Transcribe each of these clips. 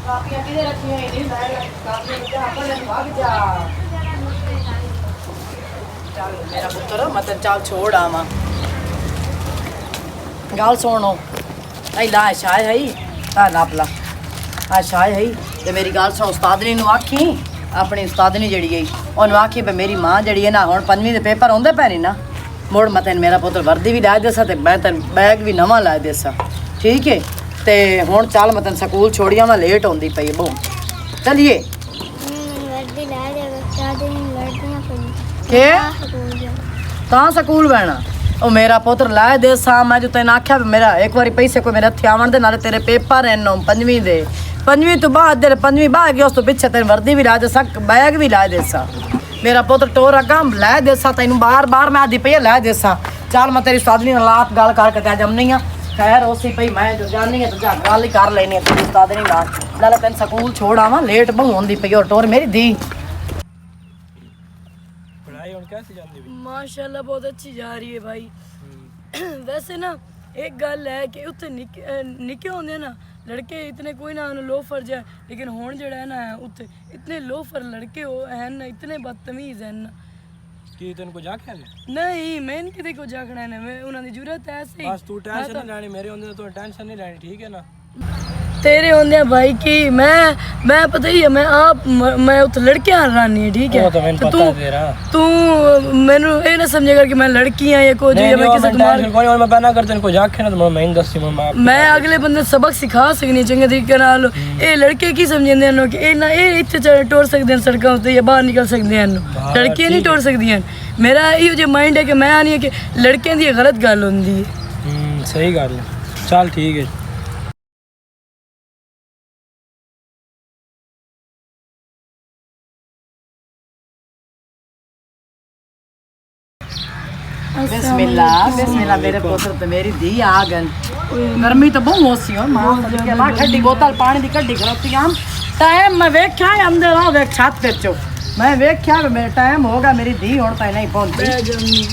ਕਾਪੀਆਂ ਕਿਹਦੇ ਰੱਖੀਆਂ ਇਹ ਮੈਂ ਕਾਪੀਆਂ ਤੇ ਆਪਾਂ ਲੈ ਭਾਗ ਜਾ ਚੱਲ ਮੇਰਾ ਪੁੱਤਰ ਮਤਨ ਚੱਲ ਛੋੜ ਆਵਾਂ ਗੱਲ ਸੁਣੋ ਐ ਲਾ ਸ਼ਾਇ ਹੈ ਆ ਨਾਪਲਾ ਆ ਸ਼ਾਇ ਹੈ ਤੇ ਮੇਰੀ ਗੱਲ ਸੁਣ ਉਸਤਾਦਨੀ ਨੂੰ ਆਖੀ ਆਪਣੀ ਉਸਤਾਦਨੀ ਜਿਹੜੀ ਹੈ ਉਹਨੂੰ ਆਖੀ ਵੀ ਮੇਰੀ ਮਾਂ ਜਿਹੜੀ ਹੈ ਨਾ ਹੁਣ 5ਵੀਂ ਦੇ ਪੇਪਰ ਆਉਂਦੇ ਪੈ ਨਹੀਂ ਨਾ ਮੁੜ ਮੈਂ ਤੈਨੂੰ ਮੇਰਾ ਪੁੱਤਰ ਵਰਦੀ ਵੀ ਲੈ ਦੇਸਾਂ ਤੇ ਮੈਂ ਤੈਨੂੰ ਬੈਗ ਵੀ ਨਵਾਂ ਲੈ ਦੇਸਾਂ ਠੀਕ ਹੈ ਤੇ ਹੁਣ ਚੱਲ ਮੈਂ ਤੈਨੂੰ ਸਕੂਲ ਛੋੜੀਆਂ ਮੈਂ ਲੇਟ ਆਉਂਦੀ ਪਈ ਬਹੁਤ ਚਲਿਏ ਵਰਦੀ ਲੈ ਦੇ ਬੱਚਾ ਦੇ ਲੜਦੀਆਂ ਪਈ ਕਿ ਤਾਂ ਸਕੂਲ ਬਹਿਣਾ ਉਹ ਮੇਰਾ ਪੁੱਤਰ ਲੈ ਦੇਸਾਂ ਮੈਂ ਜੋ ਤੈਨੂੰ ਆਖਿਆ ਮੇਰਾ ਇੱਕ ਵਾਰੀ ਪੈਸੇ ਕੋਈ ਮੇਰੇ ਹੱਥ ਆਵਣ ਦੇ ਨਾਲੇ ਤੇਰੇ ਪੇਪਰ ਐ 5ਵੀਂ ਦੇ 5ਵੀਂ ਤੋਂ ਬਾਅਦ ਦੇ 5ਵੀਂ ਬਾਅਦ ਗਿਆ ਉਸ ਤੋਂ ਪਿੱਛੇ ਤੈਨੂੰ ਵਰਦੀ ਵੀ ਲੈ ਦੇਸਾਂ ਬੈਗ ਵੀ ਲੈ ਦੇਸਾਂ ਮੇਰਾ ਪੁੱਤਰ ਟੋਰ ਅਗਾਂ ਲੈ ਦੇਸਾਂ ਤੈਨੂੰ ਬਾਰ ਮੈਂ ਆਦੀ ਪਈ ਲੈ ਦੇਸਾਂ ਚੱਲ ਮੈਂ ਤੇਰੀ ਉਸਤਾਦਨੀ ਨਾਲ ਆਪ ਗੱਲ ਕਰਕੇ ਤੇ ਜੰਮਨੀ ਆ ਖੈਰ ਉਸੇ ਪਈ ਮੈਂ ਜੋ ਜਾਣੀ ਆ ਤੇ ਜਾ ਗੱਲ ਹੀ ਕਰ ਲੈਣੀ ਆ ਤੇਰੀ ਉਸਤਾਦਨੀ ਨਾਲ ਨਾਲੇ ਤੈਨੂੰ ਸਕੂਲ ਛੋੜ ਆਵਾਂ ਲੇਟ ਬਹੁ ਹੁੰਦੀ ਪਈ ਔਰ ਟੋਰ ਮੇਰੀ ਦੀ पढ़ाई और कैसे जाती है? माशाल्लाह बहुत अच्छी जा रही है भाई वैसे ना एक गल है कि उत्थे निके होंदे ना लड़के इतने कोई ना लोफर जाए लेकिन हुण जेड़ा है ना उत्थे इतने लोफर लड़के हो हैं ना इतने बदतमीज हैं ना कि तेन को जाके नहीं मैं किते को जाखना है मैं उन्हां दी जरूरत है ऐसे बस तू टेंशन नहीं लेनी मेरे होंदे तो टेंशन नहीं लेनी ठीक है ना तेरे होंदे भाई की मैं पता ही है मैं आप मैं उत लड़कियां रानी है ठीक है वो तो मैंने पता है तेरा तू मैनू ये ना समझेगा कि मैं लड़की हां या कोई जो मैं किसी को मार कोई और मैं बना कर तेन को जाके ना तो मैं दस्सी मैं अगले बंदे सबक सिखा सकनी चंगे तरीके नाल ये लड़के की समझेंदे ने कि ना ये इत्थे टोर सकदे हैं सड़कों ते या बाहर निकल सकदे हैं लड़कियां नहीं टोर सकदियां मेरा इहो जो माइंड है कि मैं आनी है कि लड़कियां दी गलत गल हुंदी है सही गल है चल ठीक है बिस्मिल्लाह मेरे पुत्र ते मेरी धी आ गन गर्मी तो बहुत होसी हो मां ठंडी बोतल पानी दी कड्डी खलोती आम टाइम मैं वेख्या अंदर आ वेख छत पे चो मैं वेख्या मेरा टाइम होगा मेरी धी हुण ताईं नहीं पहुंची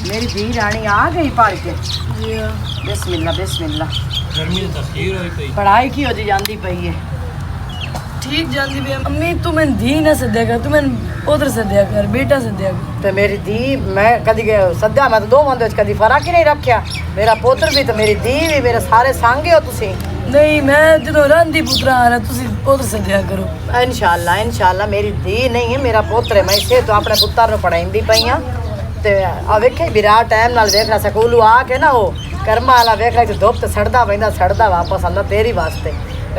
मेरी धी रानी आ गई पढ़ के बिस्मिल्लाह गर्मी तो तस्वीर होई पई पढ़ाई की हो जांदी पई है ठीक जानती भी अम्मी तू मैं धी ना सद्या कर तू मैं पुत्र सद्या कर बेटा सद्या कर ते मेरी धी मैं कदी सद्या मैं तो दो बंदे कदी फर्क ही नहीं रखा मेरा पुत्र भी तो मेरी धी भी मेरे सारे संग हो तुसी नहीं मैं जो रंधी पुत्रा आ रहा तुसी पुत्र सद्या करो इंशाल्लाह मेरी धी नहीं है मेरा पुत्र है मैं इसे तो अपने पुत्र नु पढ़ाईंदी पई हां ते आ वेखे विराट टाइम नाल देखना स्कूल आ के ना वो कर्मा वाला वेख ले धुप ते सड़दा पैंदा सड़दा वापस अल्लाह तेरी वास्ते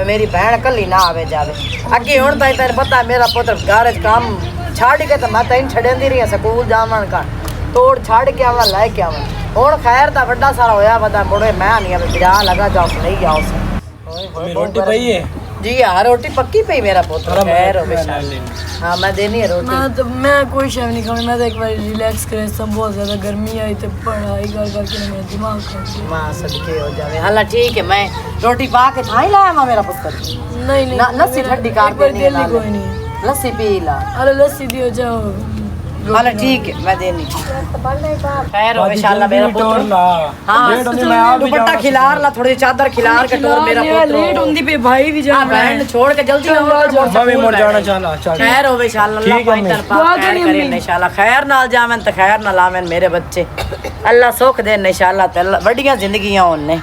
मेरी बहन कली ना आवे जावे अगे हुण ताईं तेरे पता मेरा पुत्र घर काम छाड़ के तो मैं तैन छड़ेंदी रही स्कूल जावन का तोड़ छाड़ के आवा लै के आवा हुण खैर ता बड़ा सारा होया वदा मुड़े मैं नहीं आवे बिरा लगा जाओ नहीं जाओ मेरी रोटी पई है जी हाँ रोटी पक्की पई मेरा पुत्र खैर हो हाँ मैं देनी है रोटी मैं कोई शय नहीं खाऊंगी मैं तो एक बार रिलैक्स करे सब बहुत ज्यादा गर्मी आई तो पढ़ाई कर करके मेरा दिमाग खराब मां सदके हो जावे हाला ठीक है मैं रोटी पा के थाई लाया मां मेरा पुत्र नहीं लस्सी ठंडी कर देनी है कोई नहीं लस्सी पी ला अरे लस्सी दियो जाओ हाला ठीक है मैं देनी खैर हो इंशाल्लाह मेरा पुत्र हां दुपट्टा खिलार ला थोड़ी चादर खिलार के टोर मेरा पुत्र लेट होंदी पे भाई भी जा बहन छोड़ के जल्दी मैं भी मर जाना चाहना चल खैर हो इंशाल्लाह अल्लाह पाक तरफा खैर करे इंशाल्लाह खैर नाल जावन त खैर नाल आवन मेरे बच्चे अल्लाह सुख दे इंशाल्लाह ते बड़ियां जिंदगियां होने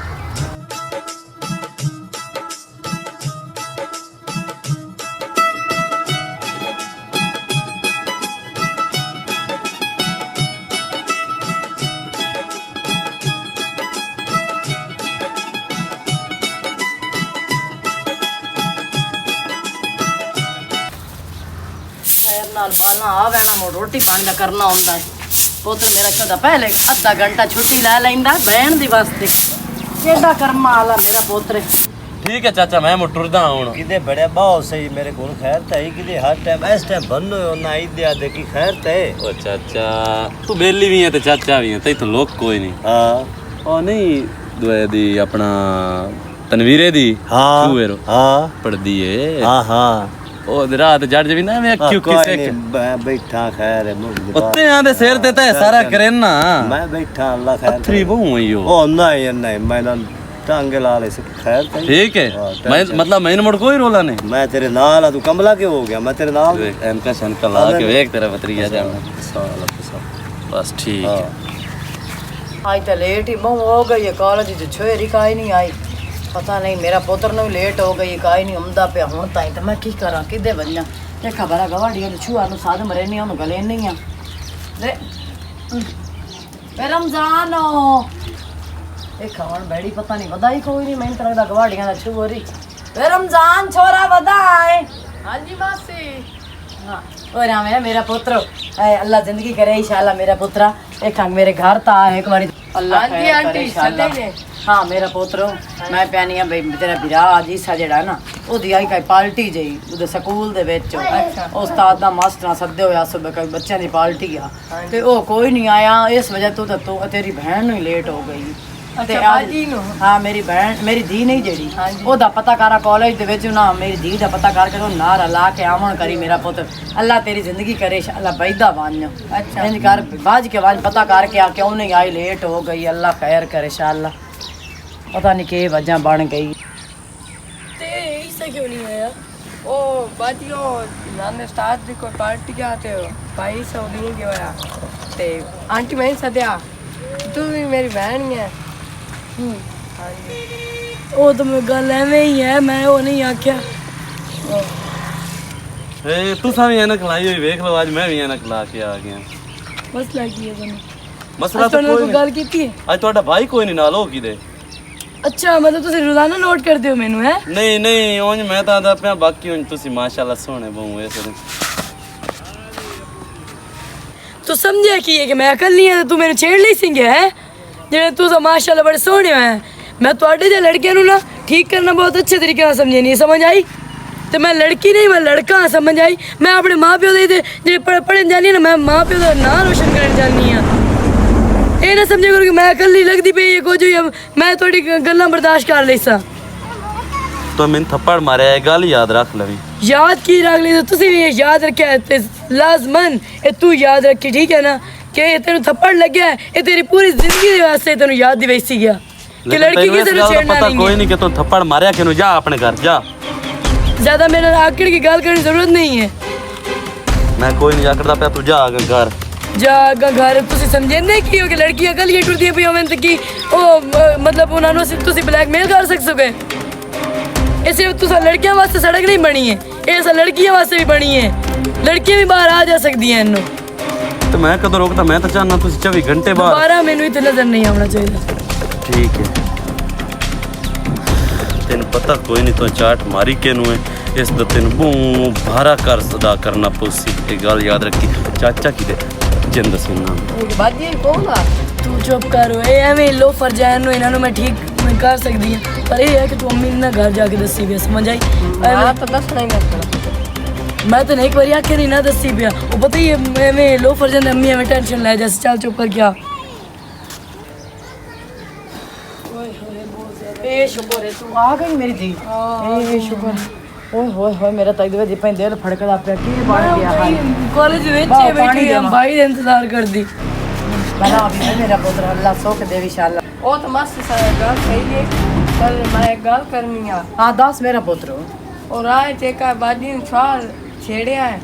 बालना आ वैना मोड़ रोटी पानी का करना होंदा है पुत्र मेरा क्यों पहले अद्धा घंटा छुट्टी लै लैंदा बहन दी वास्ते केड़ा कर्मा वाला मेरा पुत्र ठीक है चाचा मैं मुटुरदा हूं किदे बड़े बहुत सही मेरे को खैर तई किदे हर टाइम इस टाइम बन्नो ना आई दे आदे की खैर ते ओ चाचा तू बेली भी है ते चाचा भी है तई तो लोग कोई नहीं हां ओ नहीं दुए दी अपना तनवीरे दी हां सुवेरो हां पड़दी है हां हां ओ रात जड़ जवी ना मैं क्यों किसे बैठा खैर उत्ते आंदे सिर ते सारा करे ना मैं बैठा अल्लाह खैर पत्थरी बहु है यो ओ नहीं नहीं मैं टांगे ला ले खैर ताई ठीक है हाँ, मैं मतलब मैंने मुड़ कोई रोला नहीं मैं तेरे नाल आ तू कमला के हो गया मैं तेरे नाल देख, इनका शनका ला के देख तेरा भतीजा जाना बस ठीक है आज तो लेट ही बहु हो गई है कॉलेज च छोरी काई नहीं आई पता नहीं मेरा पुत्र नु लेट हो गई काई नहीं आंदा पे हुन ताई तो मैं की करा किदे वन्ना ते खबर है गवाड़ियां नु छुआ नु साध मरे नहीं ओनु गले नहीं आ ले रमजान ए खावन बैठी पता नहीं बधाई कोई नहीं मैंने तरह दा गवाड़ियां दा छुओरी वे रमजान छोरा बधाई हां जी मासी हाँ और हाँ मेरा पुत्र अल्लाह जिंदगी करे इंशाल्लाह मेरा पुत्रा एक मेरे घर ता एक बारी अल्लाह खैर करे इंशाल्लाह हाँ मेरा पुत्र मैं प्यानी भाई तेरा बिरा अजीसा जेड़ा ना ओदी आई कई पार्टी जई उदे स्कूल दे विच उस्ताद दा मास्टर सद्दे होया सब कई बच्चों दी पार्टी आ ते ओ कोई नहीं आया इस वजह तो तेरी बहन नु लेट हो गई हाँ मेरी बहन मेरी धी नहीं जेड़ी ओदा पता करा कॉलेज दे विच ना मेरी धी दा पता करके तो नारा ला के आवन करी मेरा पुत्र अल्लाह तेरी जिंदगी करे अल्लाह बैदा बन अच्छा इंज कर बाज के बाद पता करके आ क्यों नहीं आई लेट हो गई अल्लाह खैर करे इंशाल्लाह पता नहीं के वजह बन गई ते ऐसा क्यों नहीं आया ओ बातियो नाने स्टार्ट दी कोई पार्टी के आते हो भाई सऊदी के होया ते आंटी मैं सदया तू भी मेरी बहन ही है ओ तो मैं गल एवें ही है मैं वो नहीं आख्या ए तू सा भी ऐनक लाई हुई देख लो आज मैं भी ऐनक ला के आ गया बस लगी है तने मसला तो कोई गल कीती है आज ਤੁਹਾਡਾ ਭਾਈ ਕੋਈ ਨਹੀਂ ਨਾਲ ਹੋ ਕਿਦੇ अच्छा मतलब ਤੁਸੀਂ ਰੋਜ਼ਾਨਾ ਨੋਟ ਕਰਦੇ ਹੋ ਮੈਨੂੰ ਹੈ ਨਹੀਂ ਨਹੀਂ ਉਂਝ ਮੈਂ ਤਾਂ ਆਦਾ ਪਿਆ ਬਾਕੀ ਉਂਝ ਤੁਸੀਂ ਮਾਸ਼ਾਅੱਲਾ ਸੋਹਣੇ ਬਹੁ ਐਸੇ ਦੇ तू समझे की है कि मैं अकल नहीं है तू मेरे छेड़ ली सिंगे है जेड़े तू तो माशाल्लाह बड़े सोहने है मैं ਤੁਹਾਡੇ जे लड़कियां नु ना ठीक करना बहुत अच्छे तरीके से समझे नहीं समझ आई तो मैं लड़की नहीं मैं लड़का समझ आई मैं अपने माँ प्यो दे जे पढ़न जानी ना मैं माँ प्यो का नाम रोशन करन जानी हां ये ना समझे करो कि मैं अकल नहीं लगती पे ये कुछ मैं थोड़ी गल्लां बर्दाश्त कर लेसा तो मैंने थप्पड़ मारे है गल याद रख लवी याद की रख ली तो तुसी भी ये याद रखा है लाजमन ये तू याद रखी ठीक है ना कि ये तेन थप्पड़ लग गया है ये तेरी पूरी जिंदगी वास्ते तेन याद दी वैसी गया कि लड़की किसी ने छेड़ना पता कोई नहीं कि तू थप्पड़ मारया कि जा अपने घर जा ज्यादा मेरे आकड़ की गल करने की जरूरत नहीं है मैं कोई नहीं आकड़दा पे तू जा घर जागा घर तुसी समझेंदे की हो कि लड़कियां गल ये टुरदियां पई होवन ते की ओ मतलब उन्हां नु तुसी ब्लैकमेल कर सकसोगे ये सिर्फ तुसा लड़कियां वास्ते सड़क नहीं बनी है ये सा लड़कियां वास्ते भी बनी है लड़कियां भी बाहर आ जा सकदी हैं इन्नू तो मैं कदों रोकदा मैं तो चाहना तुसी 24 घंटे बाहर दोबारा मेनू इत्थे नजर नहीं आना चाहिए ठीक है तेन पता कोई नहीं तो चाट मारी केनू है इस दा तेन बू भारा कर अदा करना पोसी ये गल याद रखी चाचा की दे जिंद सुनना बाजी कौन आ तू चुप कर ए एवें लो फरजान नु इन्हां नु मैं ठीक कर सकदी हां पर ये है कि तू अम्मी ना घर जाके दसी भी समझ आई मैं तो दसना ही नहीं मैं तो एक बार आके नहीं ना दसी पिया वो पता ही है मैं लो फरजान अम्मी हमें टेंशन ले जैसे चल चुप कर क्या ए शुक्र है तू आ गई मेरी धी ए शुक्र ओए होए होए मेरा ताई दे जिपे दिल फड़कदा पे की बन गया हाल कॉलेज में बैठी हम भाई का इंतजार कर दी बना अभी मेरा पुत्र अल्लाह सुख दे इंशाल्लाह ओ तो मस्त गल सही है पर मैं गल करनी है हां दस मेरा पुत्र और आए ते का बाजी ने छाल छेड़िया है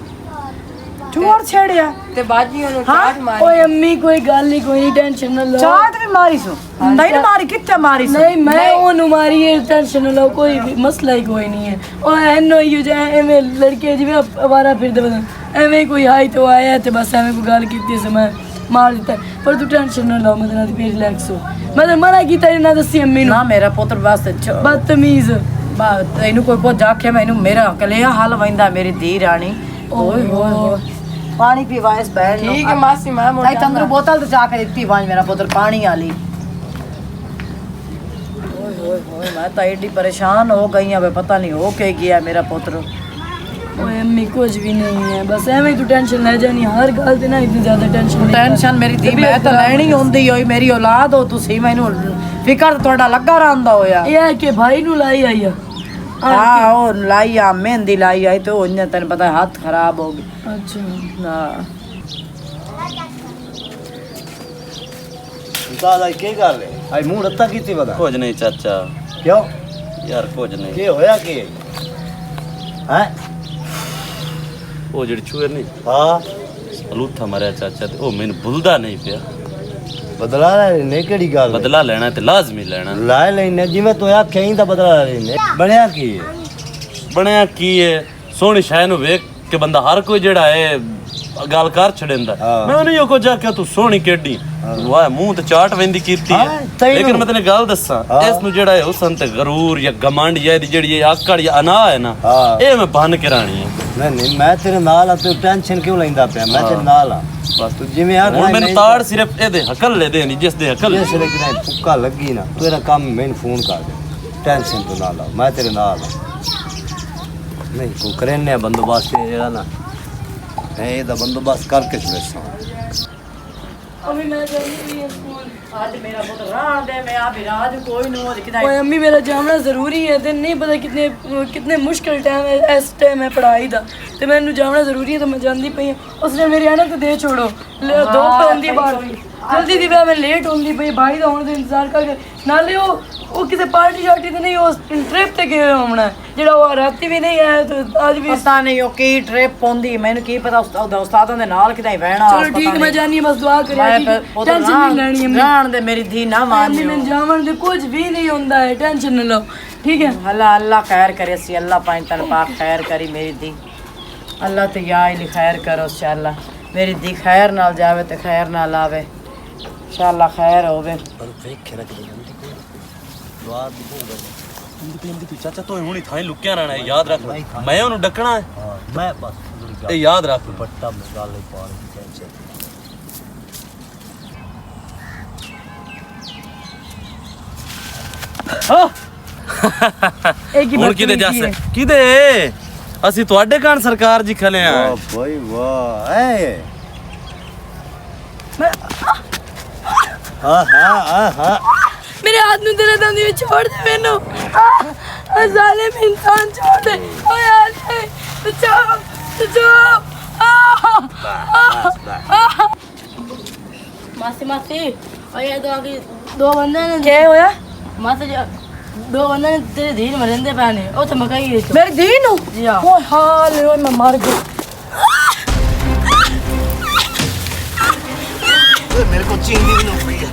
चोर छेड़िया ते बाजी ने हाँ? चाट मारी ओए अम्मी कोई गल नहीं कोई टेंशन ना लो चाट भी मारी सो नहीं मारी कित्ते मारी सो नहीं मैं ओनु मारी है टेंशन ना लो कोई भी मसला ही कोई नहीं है ओ एनो यू जे एमे लड़के जिवे आवारा फिरदे बंद एमे कोई हाई तो आया ते बस एमे कोई गल कीती से मैं मार दिता पर तू टेंशन ना लो मैं तेरा रिलैक्स हो मैं तो मना कीता ना दसी अम्मी नु ना मेरा पुत्र वास्ते बदतमीज तैनू कोई को जाखे मैनू मेरा कलिया हाल वंदा मेरी धी रानी ओए होए पानी पीवा इस बहन ठीक है मासी मैं ताई तंदरू बोतल तो जाके दित्ती वांज मेरा पुत्र पानी वाली ओए होए होए मैं तो एडी परेशान हो गई अब पता नहीं हो के गया मेरा पुत्र ओए अम्मी कुछ भी नहीं है बस एवें तू टेंशन ले जानी हर गल ते ना इतनी ज्यादा टेंशन मेरी धी मैं तो लेनी होंदी होई मेरी औलाद हो तुसी मैनू फिकर ਤੁਹਾਡਾ ਲੱਗਾ ਰਹਿੰਦਾ ਹੋਇਆ ਇਹ ਹੈ ਕਿ ਭਾਈ ਨੂੰ ਲਾਈ ਆਈ ਆ हाँ वो लाई आ मेहंदी लाई आई तो उन्हें तेन पता है हाथ खराब हो गई अच्छा हाँ उस्ताद आज की गल है आज मुंह रत्ता कीती बता कुछ नहीं चाचा क्यों यार कुछ नहीं की होया की हैं वो जेड़ी चूहे नहीं हां लूथा मरिया चाचा ते ओ मैनू भुलदा नहीं पिया बदला लेने केड़ी गल बदला लेना ते लाजमी लेना लाए लेने जिवें तू आख्या ही दा बदला लेने बनया की है ਬਣਿਆ ਕੀ ਹੈ ਸੋਹਣੀ ਸ਼ੈ ਨੂੰ ਵੇਖ ਕੇ ਬੰਦਾ ਹਰ ਕੋਈ ਜਿਹੜਾ ਹੈ ਗੱਲ ਕਰ ਛੜਿੰਦਾ ਹਾਂ। ਮੈਂ ਉਹਨੂੰ ਕੋ ਜਾ ਕੇ ਤੂੰ ਸੋਹਣੀ ਕਿੱਡੀ ਵਾਹ ਮੂੰਹ ਤੇ ਚਾਟ ਵੈਂਦੀ ਕੀਤੀ ਹਾਂ, ਹੈ ਤੈਨੂੰ- ਲੇਕਿਨ ਮੈਂ ਤੈਨੂੰ ਗੱਲ ਦੱਸਾਂ ਹਾਂ। ਇਸ ਨੂੰ ਜਿਹੜਾ ਹੈ ਹੁਸਨ ਤੇ ਗਰੂਰ ਜਾਂ ਗਮੰਡ ਜਾਂ ਇਹਦੀ ਜਿਹੜੀ ਇਹ ਆਕੜ ਜਾਂ ਅਨਾ ਹੈ ਨਾ ਹਾਂ। ਇਹ ਮੈਂ ਬੰਨ ਕੇ ਰਾਣੀ ਹੈ नहीं मैं तेरे नाल आ तू टेंशन क्यों लेंदा पे मैं तेरे नाल आ बस तू जिवें आख ਹੁਣ ਮੈਨੂੰ ਤਾੜ ਸਿਰਫ ਇਹਦੇ ਹਕਲ ਲੈ ਦੇਣੀ ਜਿਸ ਦੇ ਹਕਲ जिस ले कि पुक्का लगी ना तेरा काम मैंने फोन कर दे टेंशन तू ना ला मैं तेरे नाल आ नहीं को करने बंदोबस्त जेड़ा ना मैं ਇਹਦਾ बंदोबस्त करके छड़सा अम्मी मैं जानी है स्कूल आज मेरा पुत्र रान दे मैं आप राज कोई नो दिखदा ओए अम्मी मेरा जाना ज़रूरी है ते नहीं पता कितने मुश्किल टाइम है इस टाइम है पढ़ाई दा ते मैनू जाना ज़रूरी है तो मैं जांदी पई हां उसने मेरी आना तो दे छोड़ो दो होंदी बार जल्दी दी मैं लेट होंदी पई भाई दा होने दा इंतजार कर नाले ਉਹ ਕਿਸੇ ਪਾਰਟੀ ਸ਼ਾਰਟੀ ਤੇ ਨਹੀਂ ਉਸ ਟ੍ਰਿਪ ਤੇ ਗਏ ਹੋਣਾ ਜਿਹੜਾ ਉਹ ਰਾਤੀ ਵੀ ਨਹੀਂ ਆਇਆ ਤੇ ਅੱਜ ਵੀ ਪਤਾ ਨਹੀਂ ਉਹ ਕੀ ਟ੍ਰਿਪ ਪੌਂਦੀ ਮੈਨੂੰ ਕੀ ਪਤਾ ਉਸਤਾਦਾਂ ਦੇ ਨਾਲ ਕਿਦਾਂ ਬਹਿਣਾ ਚਲੋ ਠੀਕ ਮੈਂ ਜਾਨੀ ਬਸ ਦੁਆ ਕਰਿਆ ਟੈਨਸ਼ਨ ਨਹੀਂ ਲੈਣੀ ਹੈ ਰਾਣ ਦੇ ਮੇਰੀ ਧੀ ਨਾ ਮੰਮੀ ਮਾनियो मैं जावन दे कुछ भी नहीं होता है टेंशन न लो ठीक है अल्लाह अल्लाह खैर करे सी अल्लाह पाइन तन पाक खैर करी मेरी दी अल्लाह तो या इली खैर करो इंशाअल्लाह मेरी दी खैर नाल जावे ते खैर नाल आवे इंशाअल्लाह खैर होवे पर देख रख दे दुआ दी ਤੂੰ ਚਾਚਾ ਤੂੰ ਹੁਣੀ ਥਾਂ ਲੁਕਿਆ ਰਹਿਣਾ ਹੈ ਯਾਦ ਰੱਖ ਮੈਂ ਉਹਨੂੰ ਡੱਕਣਾ ਹੈ हां मैं बस ਇਹ ਯਾਦ ਰੱਖ पट्टा में गाल नहीं पानी की टेंशन एक ही ਹੁਣ बात ਕਿਤੇ हुई ਜੱਸ थी। ਕਿਤੇ ਅਸੀਂ ਤੁਹਾਡੇ ਕਾਰਨ ਸਰਕਾਰ ਜੀ ਖਲੇ ਆ वाह भाई वाह ए हां हां हां हां मेरे हाथ में तेरे दंदी में छोड़ दे मैनू जालिम इंसान छोड़ दे ओ यार बचाओ बचाओ मासी मासी और ये दो बंदे ने क्या होया मासी जी दो बंदे ने तेरे धीर में रहंदे पाने ओ तो मकाई है मेरी धी नु जी हां ओए हाल ओए मैं मर गई मेरे को चिंगी भी नहीं पड़ी है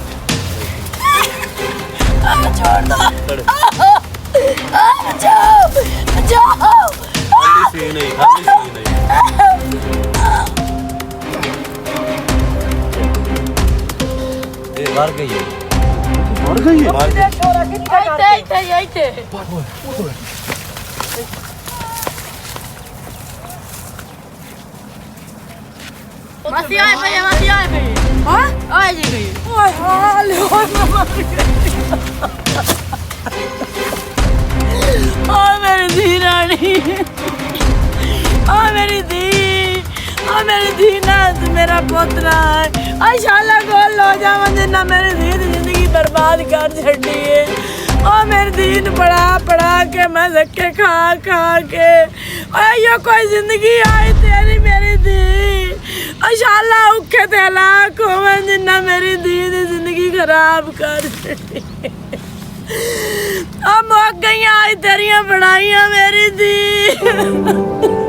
छोड़ दो बचाओ बचाओ ਖਾਲੀ ਸੀ ਨਹੀਂ ਖਾਲੀ ਸੀ ਨਹੀਂ ये मर गई है ਮਰ ਗਈ ਹੈ मर गई आइते आइते मासी आए भाई हां आए जी गई ओए हाल ओए मैं मर गई ओ मेरी धी रानी ओ मेरी धी ना मेरा पोतरा इंशाल्लाह गोल हो जावा जिन्ना मेरी धी दी जिंदगी बर्बाद कर छड़ी है ओ मेरी धी नूं पढ़ा के मैं धक्के खा के यो कोई जिंदगी आई तेरी मेरी धी इंशाल्लाह औखे ते हलाक होवन जिन्ना मेरी धी दी जिंदगी खराब कर छड़ी अब मुक गई आज तेरियां पढ़ाइयां मेरी धी